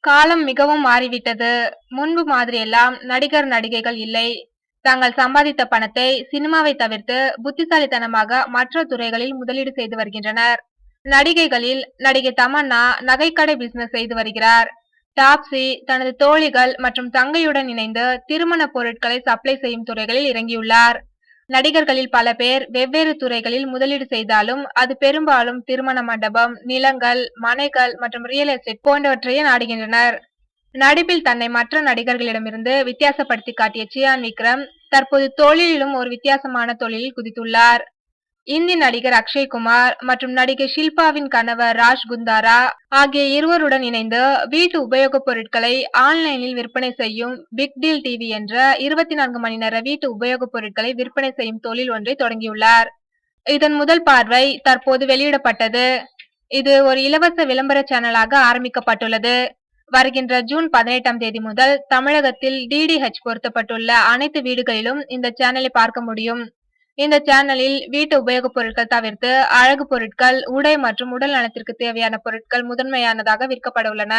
காலம் மிகவும் மாறிவிட்டது. முன்பு மாதிரியெல்லாம் நடிகர், நடிகைகள் இல்லை. தாங்கள் சம்பாதித்த பணத்தை சினிமாவை தவிர்த்து புத்திசாலித்தனமாக மற்ற துறைகளில் முதலீடு செய்து வருகின்றனர். நடிகைகளில் நடிகை தமன்னா நகைக்கடை பிசினஸ் செய்து வருகிறார். டாப்ஸி தனது தோழிகள் மற்றும் தங்கையுடன் இணைந்து திருமண பொருட்களை சப்ளை செய்யும் துறைகளில் இறங்கியுள்ளார். நடிகர்களில் பல பேர் வெவ்வேறு துறைகளில் முதலீடு செய்தாலும் அது பெரும்பாலும் திருமண மண்டபம், நிலங்கள், மனைகள் மற்றும் ரியல் எஸ்டேட் போன்றவற்றையே நாடுகின்றனர். நடிப்பில் தன்னை மற்ற நடிகர்களிடமிருந்து வித்தியாசப்படுத்தி காட்டிய சியான் விக்ரம் தற்போது தொழிலிலும் ஒரு வித்தியாசமான தொழிலில் குதித்துள்ளார். இந்தி நடிகர் அக்ஷய் குமார் மற்றும் நடிகை ஷில்பாவின் கணவர் ராஜ் குந்தாரா ஆகிய இருவருடன் இணைந்து வீட்டு உபயோகப் பொருட்களை ஆன்லைனில் விற்பனை செய்யும் பிக் டீல் டிவி என்ற 24 மணி நேர வீட்டு உபயோகப் பொருட்களை விற்பனை செய்யும் தொழில் ஒன்றை தொடங்கியுள்ளார். இதன் முதல் பார்வை தற்போது வெளியிடப்பட்டது. இது ஒரு இலவச விளம்பர சேனலாக ஆரம்பிக்கப்பட்டுள்ளது. வருகின்ற ஜூன் 18ஆம் தேதி முதல் தமிழகத்தில் டிடிஹெச் பொருத்தப்பட்டுள்ள அனைத்து வீடுகளிலும் இந்த சேனலை பார்க்க முடியும். இந்த சேனலில் வீட்டு உபயோகப் பொருட்கள் தவிர்த்து அழகு பொருட்கள், உடை மற்றும் உடல் நலத்திற்கு தேவையான பொருட்கள் முதன்மையானதாக விற்கப்பட உள்ளன.